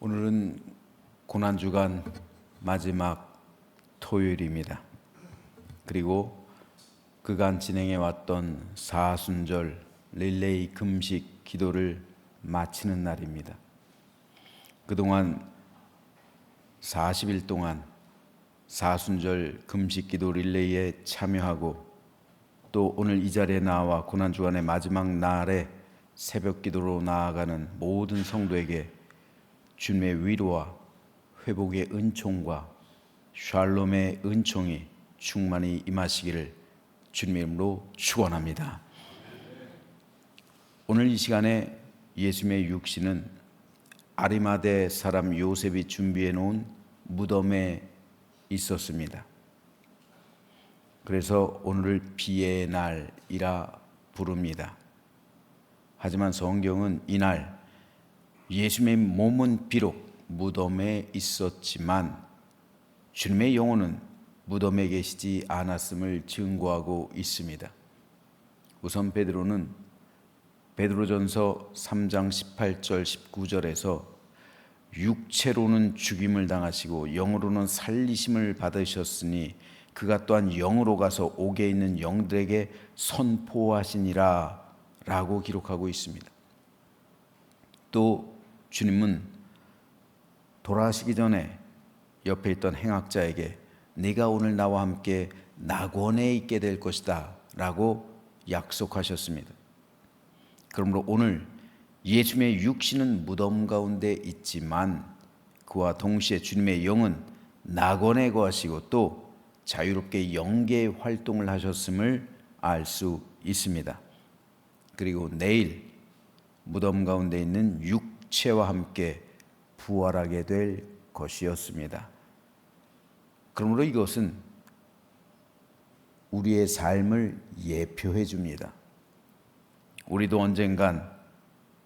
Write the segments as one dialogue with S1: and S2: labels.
S1: 오늘은 고난주간 마지막 토요일입니다. 그리고 그간 진행해 왔던 사순절 릴레이 금식 기도를 마치는 날입니다. 그동안 40일 동안 사순절 금식 기도 릴레이에 참여하고 또 오늘 이 자리에 나와 고난주간의 마지막 날에 새벽 기도로 나아가는 모든 성도에게 주님의 위로와 회복의 은총과 샬롬의 은총이 충만히 임하시기를 주님의 이름으로 축원합니다. 오늘 이 시간에 예수님의 육신은 아리마대 사람 요셉이 준비해 놓은 무덤에 있었습니다. 그래서 오늘을 비의 날이라 부릅니다. 하지만 성경은 이날 예수님의 몸은 비록 무덤에 있었지만 주님의 영혼은 무덤에 계시지 않았음을 증거하고 있습니다. 우선 베드로는 베드로전서 3장 18절 19절에서 육체로는 죽임을 당하시고 영으로는 살리심을 받으셨으니 그가 또한 영으로 가서 옥에 있는 영들에게 선포하시니라 라고 기록하고 있습니다. 또 주님은 돌아가시기 전에 옆에 있던 행악자에게 네가 오늘 나와 함께 낙원에 있게 될 것이다 라고 약속하셨습니다. 그러므로 오늘 예수님의 육신은 무덤 가운데 있지만 그와 동시에 주님의 영은 낙원에 거하시고 또 자유롭게 영계 활동을 하셨음을 알 수 있습니다. 그리고 내일 무덤 가운데 있는 육체와 함께 부활하게 될 것이었습니다. 그러므로 이것은 우리의 삶을 예표해 줍니다. 우리도 언젠간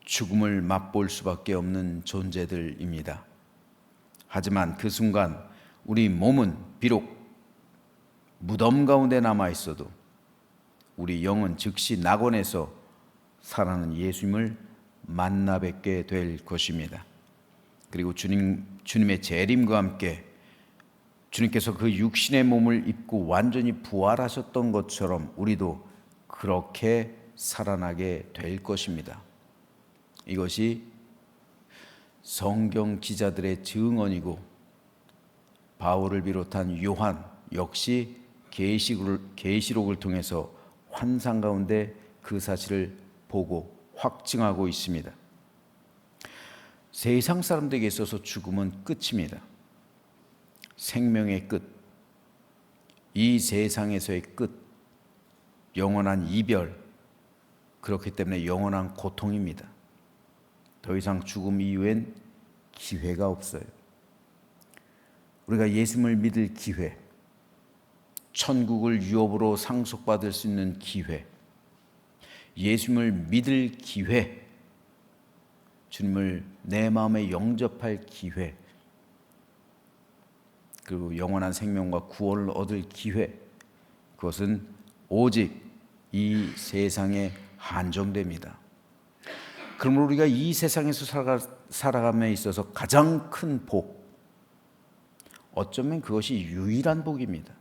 S1: 죽음을 맛볼 수밖에 없는 존재들입니다. 하지만 그 순간 우리 몸은 비록 무덤 가운데 남아 있어도 우리 영은 즉시 낙원에서 살아나는 예수님을 만나 뵙게 될 것입니다. 그리고 주님의 재림과 함께 주님께서 그 육신의 몸을 입고 완전히 부활하셨던 것처럼 우리도 그렇게 살아나게 될 것입니다. 이것이 성경 기자들의 증언이고 바울을 비롯한 요한 역시 계시록을 통해서 환상 가운데 그 사실을 보고 확증하고 있습니다. 세상 사람들에게 있어서 죽음은 끝입니다. 생명의 끝, 이 세상에서의 끝, 영원한 이별, 그렇기 때문에 영원한 고통입니다. 더 이상 죽음 이후엔 기회가 없어요. 우리가 예수님을 믿을 기회, 천국을 유업으로 상속받을 수 있는 기회, 예수님을 믿을 기회, 주님을 내 마음에 영접할 기회, 그리고 영원한 생명과 구원을 얻을 기회, 그것은 오직 이 세상에 한정됩니다. 그러므로 우리가 이 세상에서 살아감에 있어서 가장 큰 복, 어쩌면 그것이 유일한 복입니다.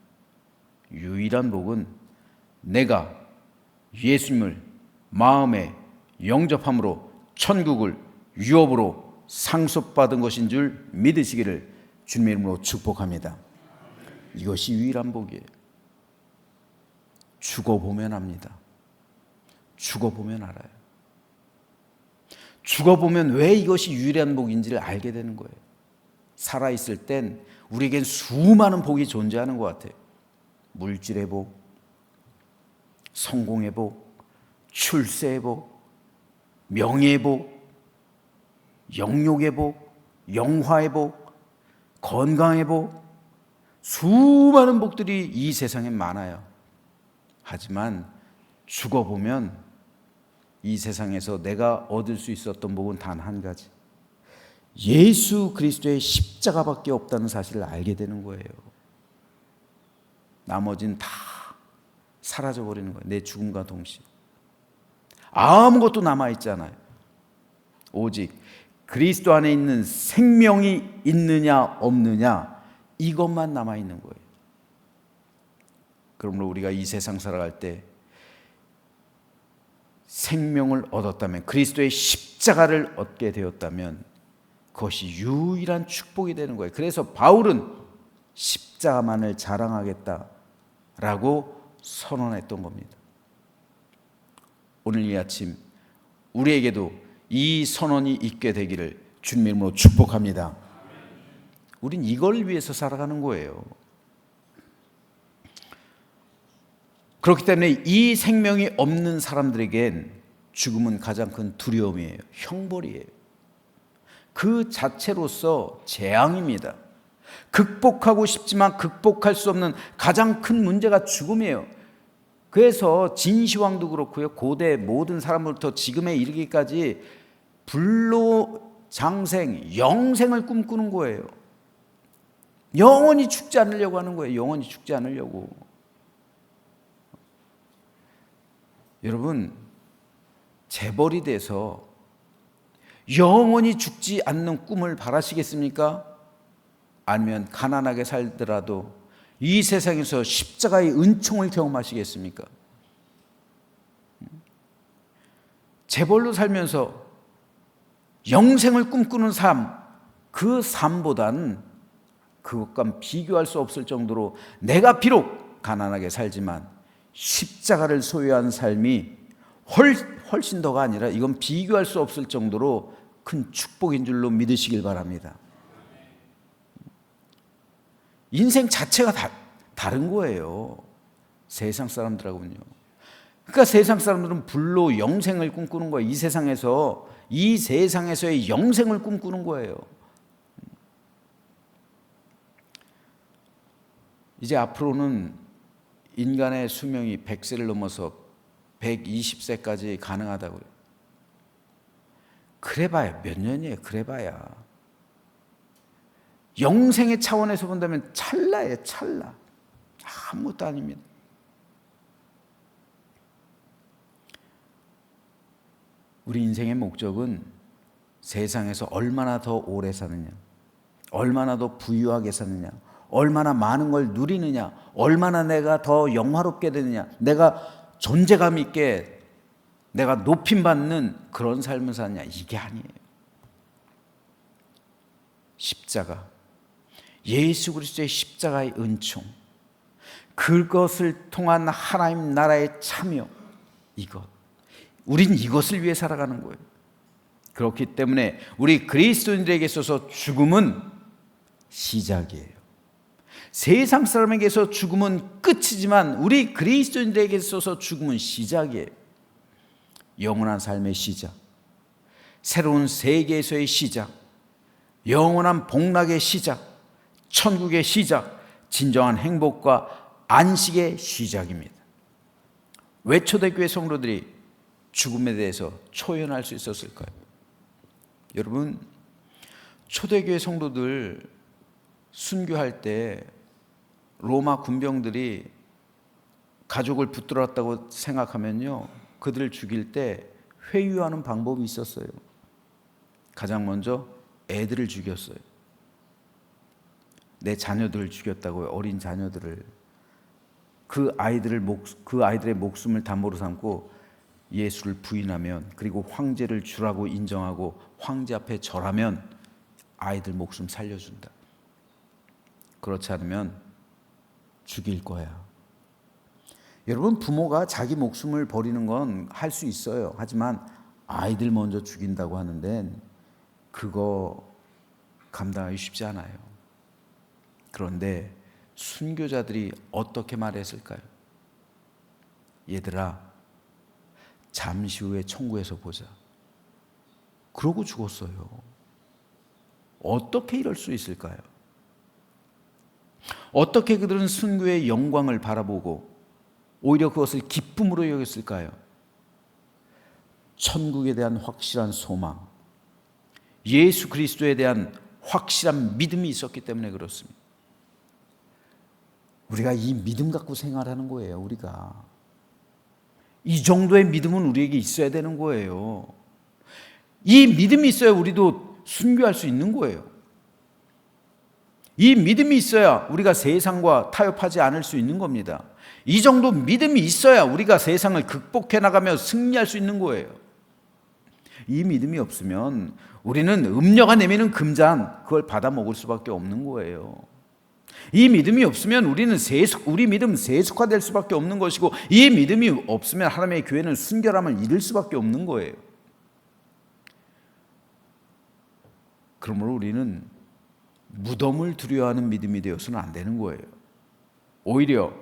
S1: 유일한 복은 내가 예수님을 마음에 영접함으로 천국을 유업으로 상속받은 것인 줄 믿으시기를 주님의 이름으로 축복합니다. 이것이 유일한 복이에요. 죽어보면 압니다. 죽어보면 알아요. 죽어보면 왜 이것이 유일한 복인지를 알게 되는 거예요. 살아있을 땐 우리에겐 수많은 복이 존재하는 것 같아요. 물질의 복, 성공의 복, 출세의 복, 명예의 복, 영욕의 복, 영화의 복, 건강의 복, 수많은 복들이 이 세상에 많아요. 하지만 죽어보면 이 세상에서 내가 얻을 수 있었던 복은 단 한 가지, 예수 그리스도의 십자가밖에 없다는 사실을 알게 되는 거예요. 나머지는 다 사라져버리는 거예요. 내 죽음과 동시에 아무것도 남아있지 않아요. 오직 그리스도 안에 있는 생명이 있느냐 없느냐, 이것만 남아있는 거예요. 그러므로 우리가 이 세상 살아갈 때 생명을 얻었다면, 그리스도의 십자가를 얻게 되었다면 그것이 유일한 축복이 되는 거예요. 그래서 바울은 십자가만을 자랑하겠다라고 선언했던 겁니다. 오늘 이 아침 우리에게도 이 선언이 있게 되기를 주님의 이름으로 축복합니다. 우린 이걸 위해서 살아가는 거예요. 그렇기 때문에 이 생명이 없는 사람들에겐 죽음은 가장 큰 두려움이에요. 형벌이에요. 그 자체로서 재앙입니다. 극복하고 싶지만 극복할 수 없는 가장 큰 문제가 죽음이에요. 그래서 진시황도 그렇고요, 고대 모든 사람부터 지금에 이르기까지 불로장생, 영생을 꿈꾸는 거예요. 영원히 죽지 않으려고 하는 거예요. 영원히 죽지 않으려고. 여러분, 재벌이 돼서 영원히 죽지 않는 꿈을 바라시겠습니까? 아니면 가난하게 살더라도 이 세상에서 십자가의 은총을 경험하시겠습니까? 재벌로 살면서 영생을 꿈꾸는 삶, 그 삶보다는 그것과 비교할 수 없을 정도로 내가 비록 가난하게 살지만 십자가를 소유한 삶이 훨씬 더가 아니라 이건 비교할 수 없을 정도로 큰 축복인 줄로 믿으시길 바랍니다. 인생 자체가 다른 거예요. 세상 사람들하고는요. 그러니까 세상 사람들은 불로 영생을 꿈꾸는 거예요. 이 세상에서의 영생을 꿈꾸는 거예요. 이제 앞으로는 인간의 수명이 100세를 넘어서 120세까지 가능하다고 그래요. 그래봐야 몇 년이에요. 그래봐야. 영생의 차원에서 본다면 찰나예요. 찰나. 아무것도 아닙니다. 우리 인생의 목적은 세상에서 얼마나 더 오래 사느냐, 얼마나 더 부유하게 사느냐, 얼마나 많은 걸 누리느냐, 얼마나 내가 더 영화롭게 되느냐, 내가 존재감 있게 내가 높임받는 그런 삶을 사느냐, 이게 아니에요. 십자가, 예수 그리스도의 십자가의 은총, 그것을 통한 하나님 나라의 참여, 우린 이것을 위해 살아가는 거예요. 그렇기 때문에 우리 그리스도인들에게 있어서 죽음은 시작이에요. 세상 사람에게 있어서 죽음은 끝이지만 우리 그리스도인들에게 있어서 죽음은 시작이에요. 영원한 삶의 시작, 새로운 세계에서의 시작, 영원한 복락의 시작, 천국의 시작, 진정한 행복과 안식의 시작입니다. 왜 초대교회 성도들이 죽음에 대해서 초연할 수 있었을까요? 여러분, 초대교회 성도들 순교할 때 로마 군병들이 가족을 붙들었다고 생각하면요, 그들을 죽일 때 회유하는 방법이 있었어요. 가장 먼저 애들을 죽였어요. 내 자녀들을 죽였다고요. 어린 자녀들을. 그 아이들의 목숨을 담보로 삼고 예수를 부인하면, 그리고 황제를 주라고 인정하고 황제 앞에 절하면 아이들 목숨 살려준다. 그렇지 않으면 죽일 거야. 여러분, 부모가 자기 목숨을 버리는 건 할 수 있어요. 하지만 아이들 먼저 죽인다고 하는데 그거 감당하기 쉽지 않아요. 그런데 순교자들이 어떻게 말했을까요? 얘들아, 잠시 후에 천국에서 보자. 그러고 죽었어요. 어떻게 이럴 수 있을까요? 어떻게 그들은 순교의 영광을 바라보고 오히려 그것을 기쁨으로 여겼을까요? 천국에 대한 확실한 소망, 예수 그리스도에 대한 확실한 믿음이 있었기 때문에 그렇습니다. 우리가 이 믿음 갖고 생활하는 거예요. 우리가 이 정도의 믿음은 우리에게 있어야 되는 거예요. 이 믿음이 있어야 우리도 순교할 수 있는 거예요. 이 믿음이 있어야 우리가 세상과 타협하지 않을 수 있는 겁니다. 이 정도 믿음이 있어야 우리가 세상을 극복해 나가며 승리할 수 있는 거예요. 이 믿음이 없으면 우리는 음녀가 내미는 금잔, 그걸 받아 먹을 수밖에 없는 거예요. 이 믿음이 없으면 우리는 우리 믿음 세속화될 수밖에 없는 것이고, 이 믿음이 없으면 하나님의 교회는 순결함을 잃을 수밖에 없는 거예요. 그러므로 우리는 무덤을 두려워하는 믿음이 되어서는 안 되는 거예요. 오히려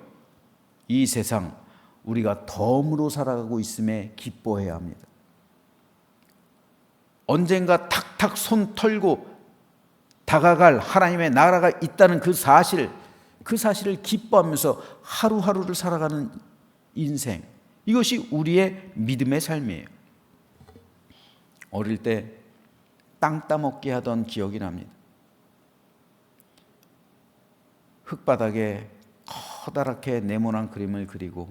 S1: 이 세상 우리가 덤으로 살아가고 있음에 기뻐해야 합니다. 언젠가 탁탁 손 털고 다가갈 하나님의 나라가 있다는 그 사실을 기뻐하면서 하루하루를 살아가는 인생, 이것이 우리의 믿음의 삶이에요. 어릴 때 땅 따먹기 하던 기억이 납니다. 흙바닥에 커다랗게 네모난 그림을 그리고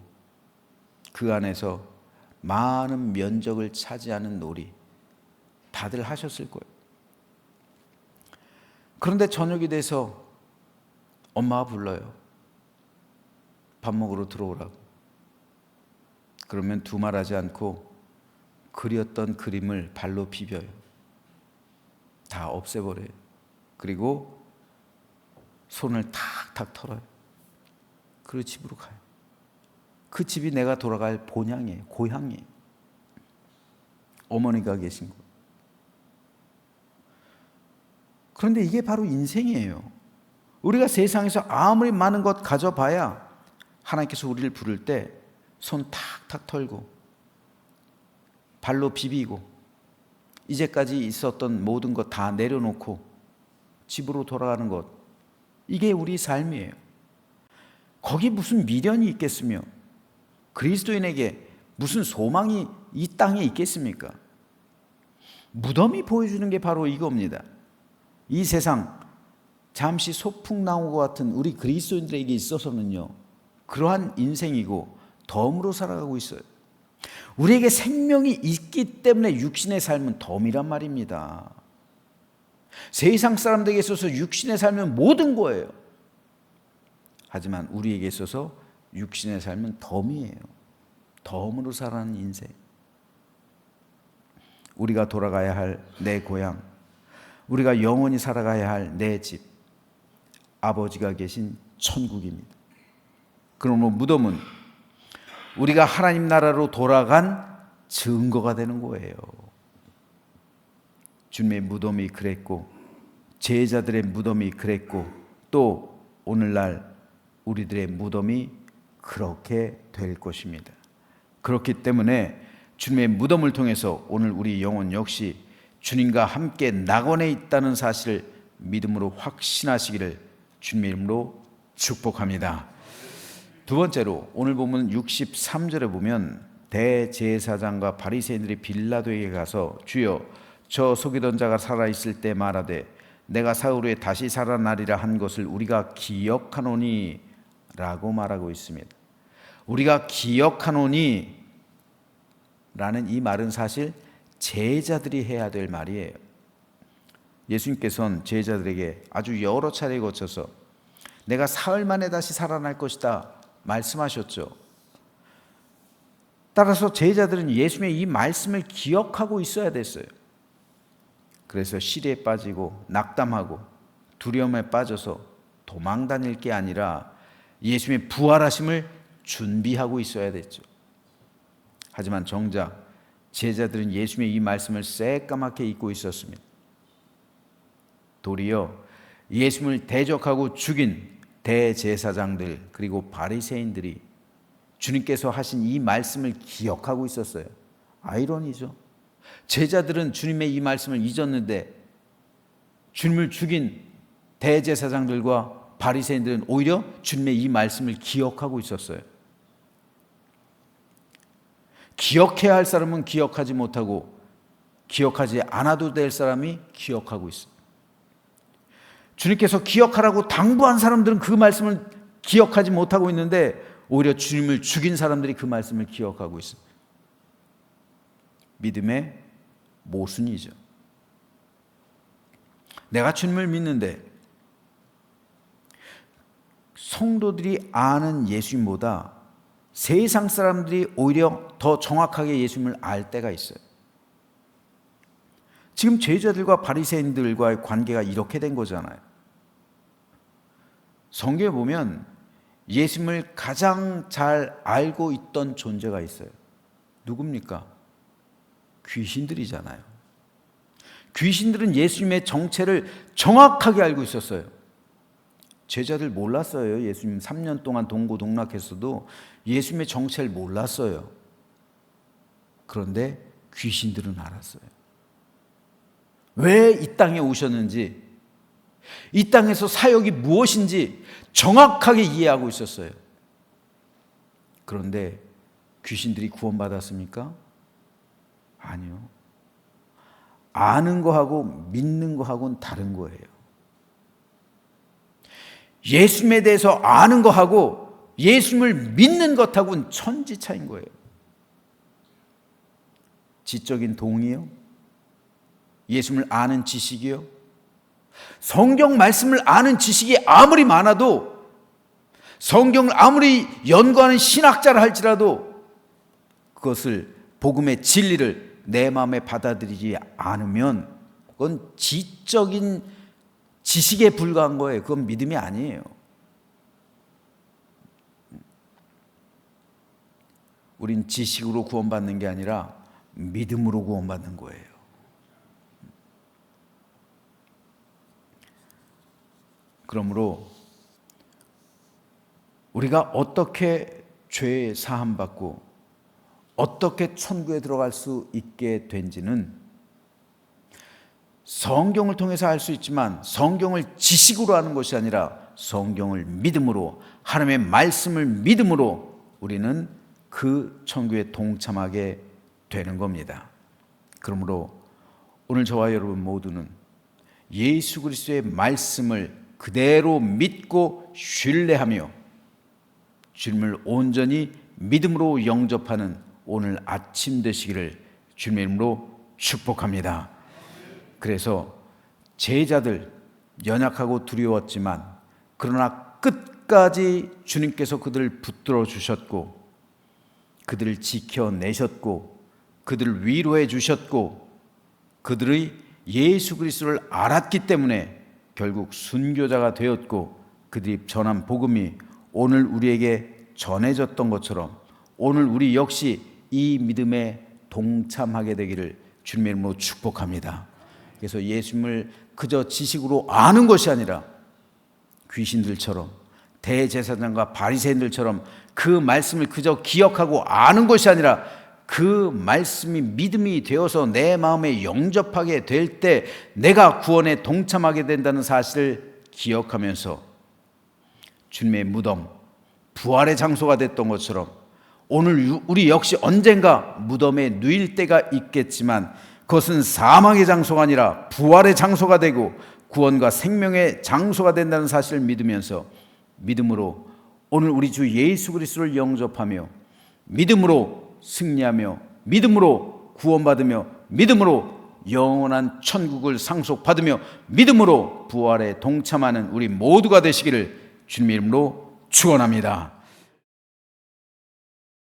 S1: 그 안에서 많은 면적을 차지하는 놀이, 다들 하셨을 거예요. 그런데 저녁이 돼서 엄마가 불러요. 밥 먹으러 들어오라고. 그러면 두말하지 않고 그렸던 그림을 발로 비벼요. 다 없애버려요. 그리고 손을 탁탁 털어요. 그리고 집으로 가요. 그 집이 내가 돌아갈 본향이에요. 고향이에요. 어머니가 계신 곳. 그런데 이게 바로 인생이에요. 우리가 세상에서 아무리 많은 것 가져봐야 하나님께서 우리를 부를 때 손 탁탁 털고 발로 비비고 이제까지 있었던 모든 것 다 내려놓고 집으로 돌아가는 것, 이게 우리 삶이에요. 거기 무슨 미련이 있겠으며 그리스도인에게 무슨 소망이 이 땅에 있겠습니까? 무덤이 보여주는 게 바로 이겁니다. 이 세상 잠시 소풍나무와 같은 우리 그리스도인들에게 있어서는요, 그러한 인생이고 덤으로 살아가고 있어요. 우리에게 생명이 있기 때문에 육신의 삶은 덤이란 말입니다. 세상 사람들에게 있어서 육신의 삶은 모든 거예요. 하지만 우리에게 있어서 육신의 삶은 덤이에요. 덤으로 살아가는 인생. 우리가 돌아가야 할 내 고향, 우리가 영원히 살아가야 할 내 집, 아버지가 계신 천국입니다. 그러므로 무덤은 우리가 하나님 나라로 돌아간 증거가 되는 거예요. 주님의 무덤이 그랬고 제자들의 무덤이 그랬고 또 오늘날 우리들의 무덤이 그렇게 될 것입니다. 그렇기 때문에 주님의 무덤을 통해서 오늘 우리 영혼 역시 주님과 함께 낙원에 있다는 사실을 믿음으로 확신하시기를 주님의 이름으로 축복합니다. 두 번째로 오늘 보면 63절에 보면 대제사장과 바리새인들이 빌라도에게 가서 주여 저 속이던 자가 살아있을 때 말하되 내가 사흘 후에 다시 살아나리라 한 것을 우리가 기억하노니 라고 말하고 있습니다. 우리가 기억하노니 라는 이 말은 사실 제자들이 해야 될 말이에요. 예수님께서는 제자들에게 아주 여러 차례에 거쳐서 내가 사흘 만에 다시 살아날 것이다 말씀하셨죠. 따라서 제자들은 예수님의 이 말씀을 기억하고 있어야 됐어요. 그래서 시리에 빠지고 낙담하고 두려움에 빠져서 도망 다닐 게 아니라 예수님의 부활하심을 준비하고 있어야 됐죠. 하지만 정작 제자들은 예수님의 이 말씀을 새까맣게 잊고 있었습니다. 도리어 예수님을 대적하고 죽인 대제사장들 그리고 바리새인들이 주님께서 하신 이 말씀을 기억하고 있었어요. 아이러니죠. 제자들은 주님의 이 말씀을 잊었는데 주님을 죽인 대제사장들과 바리새인들은 오히려 주님의 이 말씀을 기억하고 있었어요. 기억해야 할 사람은 기억하지 못하고 기억하지 않아도 될 사람이 기억하고 있어요. 주님께서 기억하라고 당부한 사람들은 그 말씀을 기억하지 못하고 있는데 오히려 주님을 죽인 사람들이 그 말씀을 기억하고 있습니다. 믿음의 모순이죠. 내가 주님을 믿는데 성도들이 아는 예수님보다 세상 사람들이 오히려 더 정확하게 예수님을 알 때가 있어요. 지금 제자들과 바리새인들과의 관계가 이렇게 된 거잖아요. 성경에 보면 예수님을 가장 잘 알고 있던 존재가 있어요. 누굽니까? 귀신들이잖아요. 귀신들은 예수님의 정체를 정확하게 알고 있었어요. 제자들 몰랐어요. 예수님 3년 동안 동고동락했어도 예수님의 정체를 몰랐어요. 그런데 귀신들은 알았어요. 왜 이 땅에 오셨는지, 이 땅에서 사역이 무엇인지 정확하게 이해하고 있었어요. 그런데 귀신들이 구원받았습니까? 아니요. 아는 거하고 믿는 거하고는 다른 거예요. 예수님에 대해서 아는 거하고 예수님을 믿는 것하고는 천지 차이인 거예요. 지적인 동의요? 예수님을 아는 지식이요? 성경 말씀을 아는 지식이 아무리 많아도, 성경을 아무리 연구하는 신학자라 할지라도 그것을, 복음의 진리를 내 마음에 받아들이지 않으면 그건 지적인 지식에 불과한 거예요. 그건 믿음이 아니에요. 우린 지식으로 구원받는 게 아니라 믿음으로 구원받는 거예요. 그러므로 우리가 어떻게 죄 사함 받고 어떻게 천국에 들어갈 수 있게 된지는 성경을 통해서 알 수 있지만, 성경을 지식으로 아는 것이 아니라 성경을 믿음으로, 하나님의 말씀을 믿음으로 우리는 그 천국에 동참하게 되는 겁니다. 그러므로 오늘 저와 여러분 모두는 예수 그리스도의 말씀을 그대로 믿고 신뢰하며 주님을 온전히 믿음으로 영접하는 오늘 아침 되시기를 주님의 이름으로 축복합니다. 그래서 제자들 연약하고 두려웠지만 그러나 끝까지 주님께서 그들을 붙들어 주셨고, 그들을 지켜내셨고, 그들을 위로해 주셨고, 그들의 예수 그리스도를 알았기 때문에 결국 순교자가 되었고, 그들이 전한 복음이 오늘 우리에게 전해졌던 것처럼 오늘 우리 역시 이 믿음에 동참하게 되기를 주님의 이름으로 축복합니다. 그래서 예수님을 그저 지식으로 아는 것이 아니라 귀신들처럼, 대제사장과 바리새인들처럼 그 말씀을 그저 기억하고 아는 것이 아니라 그 말씀이 믿음이 되어서 내 마음에 영접하게 될 때 내가 구원에 동참하게 된다는 사실을 기억하면서 주님의 무덤, 부활의 장소가 됐던 것처럼 오늘 우리 역시 언젠가 무덤에 누일 때가 있겠지만 그것은 사망의 장소가 아니라 부활의 장소가 되고 구원과 생명의 장소가 된다는 사실을 믿으면서 믿음으로 오늘 우리 주 예수 그리스도를 영접하며 믿음으로 승리하며 믿음으로 구원받으며 믿음으로 영원한 천국을 상속받으며 믿음으로 부활에 동참하는 우리 모두가 되시기를 주님의 이름으로 축원합니다.